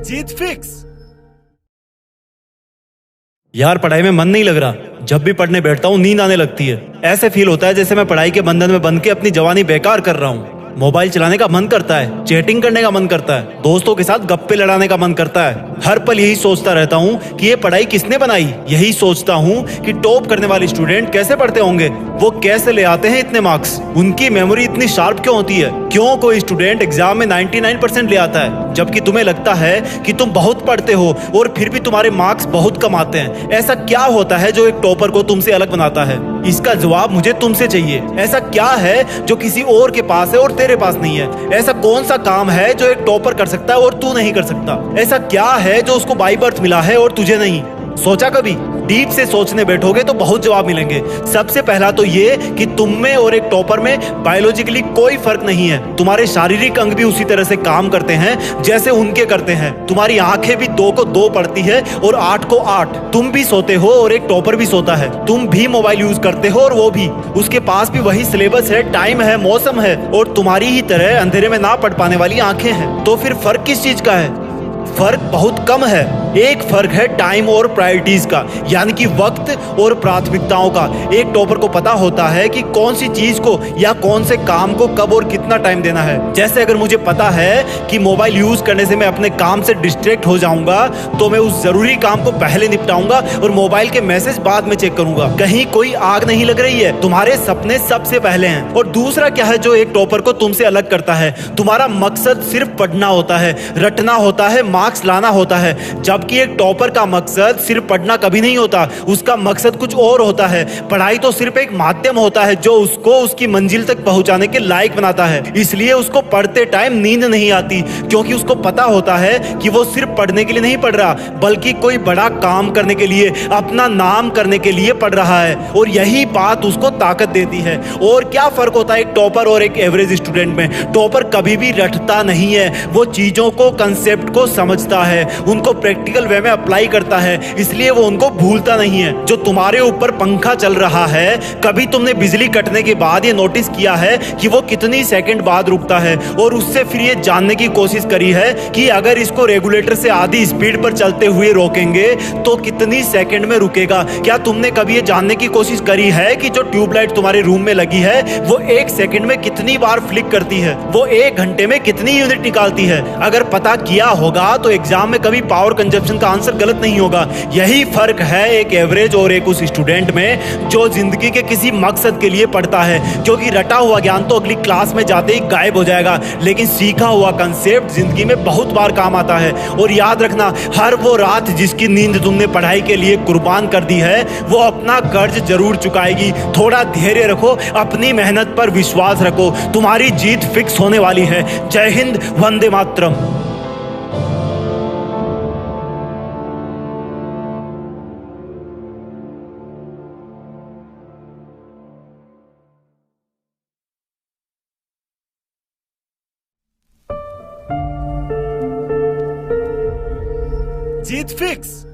जीत fix. यार पढ़ाई में मन नहीं लग रहा। जब भी पढ़ने बैठता हूँ नींद आने लगती है। ऐसे फील होता है जैसे मैं पढ़ाई के बंधन में बंध के अपनी जवानी बेकार कर रहा हूँ। मोबाइल चलाने का मन करता है, चैटिंग करने का मन करता है, दोस्तों के साथ गप्पे लड़ाने का मन करता है। हर पल यही सोचता रहता हूँ कि ये पढ़ाई किसने बनाई। यही सोचता हूँ कि टॉप करने वाले स्टूडेंट कैसे पढ़ते होंगे, वो कैसे ले आते हैं इतने मार्क्स, उनकी मेमोरी इतनी शार्प क्यों होती है, क्यों कोई स्टूडेंट एग्जाम में 99% ले आता है जबकि तुम्हें लगता है कि तुम बहुत पढ़ते हो और फिर भी तुम्हारे मार्क्स बहुत कम आते हैं। ऐसा क्या होता है जो एक टॉपर को तुमसे अलग बनाता है? इसका जवाब मुझे तुमसे चाहिए। ऐसा क्या है जो किसी और के पास है और तेरे पास नहीं है? ऐसा कौन सा काम है जो एक टॉपर कर सकता है और तू नहीं कर सकता? ऐसा क्या है जो उसको बाय बर्थ मिला है और तुझे नहीं? सोचा कभी? डीप से सोचने बैठोगे तो बहुत जवाब मिलेंगे। सबसे पहला तो ये कि तुम में और एक टॉपर में बायोलॉजिकली कोई फर्क नहीं है। तुम्हारे शारीरिक अंग भी उसी तरह से काम करते हैं जैसे उनके करते हैं। तुम्हारी आंखें भी 2 को 2 पढ़ती है और 8 को 8। तुम भी सोते हो और एक टॉपर भी सोता है। तुम भी मोबाइल यूज करते हो और वो भी। उसके पास भी वही सिलेबस है, टाइम है, मौसम है और तुम्हारी ही तरह अंधेरे में ना पढ़ पाने वाली आंखें हैं। तो फिर फर्क किस चीज का है? फर्क बहुत कम है। एक फर्क है टाइम और प्रायोरिटीज का, यानी कि वक्त और प्राथमिकताओं का। एक टॉपर को पता होता है कि कौन सी चीज को या कौन से काम को कब और कितना टाइम देना है। जैसे अगर मुझे पता है कि मोबाइल यूज करने से मैं अपने काम से डिस्ट्रैक्ट हो जाऊंगा तो मैं उस जरूरी काम को पहले निपटाऊंगा और मोबाइल के मैसेज बाद में चेक करूंगा। कहीं कोई आग नहीं लग रही है, तुम्हारे सपने सबसे पहले हैं। और दूसरा क्या है जो एक टॉपर को तुमसे अलग करता है? तुम्हारा मकसद सिर्फ पढ़ना होता है, रटना होता है, मार्क्स लाना होता है। जबकि एक टॉपर का मकसद सिर्फ पढ़ना कभी नहीं होता, उसका मकसद कुछ और होता है। पढ़ाई तो सिर्फ एक माध्यम होता है जो उसको उसकी मंजिल तक पहुंचाने के लायक बनाता है। इसलिए उसको पढ़ते टाइम नींद नहीं आती, क्योंकि उसको पता होता है कि वो सिर्फ पढ़ने के लिए नहीं पढ़ रहा, बल्कि कोई बड़ा काम करने के लिए, अपना नाम करने के लिए पढ़ रहा है। और यही बात उसको ताकत देती है। और क्या फर्क होता है एक टॉपर और एक एवरेज स्टूडेंट में? टॉपर कभी भी रटता नहीं है, वो चीजों को, कंसेप्ट को समझता है, उनको प्रैक्टिकल वे में अप्लाई करता है, इसलिए वो उनको भूलता नहीं है। जो तुम्हारे ऊपर पंखा चल रहा है, कभी तुमने बिजली कटने के बाद ये नोटिस किया है कि वो कितनी सेकंड बाद रुकता है? और उससे फिर ये जानने की कोशिश करी है कि अगर इसको रेगुलेटर से आधी स्पीड पर चलते हुए रोकेंगे तो कितनी सेकंड में रुकेगा? क्या तुमने कभी ये जानने की कोशिश करी है कि जो ट्यूबलाइट तुम्हारे रूम में लगी है वो 1 सेकंड में कितनी बार फ्लिक करती है? वो 1 घंटे में कितनी यूनिट निकालती है? अगर पता किया होगा तो एग्जाम में कभी पावर कंजप्शन का आंसर गलत नहीं होगा। यही फर्क है एक एवरेज और एक उस स्टूडेंट में जो जिंदगी के किसी मकसद के लिए पढ़ता है। क्योंकि रटा हुआ ज्ञान तो अगली क्लास में जाते ही गायब हो जाएगा, लेकिन सीखा हुआ कंसेप्ट जिंदगी में बहुत बार काम आता है। और याद रखना, हर वो रात जिसकी नींद तुमने पढ़ाई के लिए कुर्बान कर दी है वो अपना कर्ज जरूर चुकाएगी। थोड़ा धैर्य रखो, अपनी मेहनत पर विश्वास रखो, तुम्हारी जीत फिक्स होने वाली है। जय हिंद, वंदे मातरम। जीत फिक्स।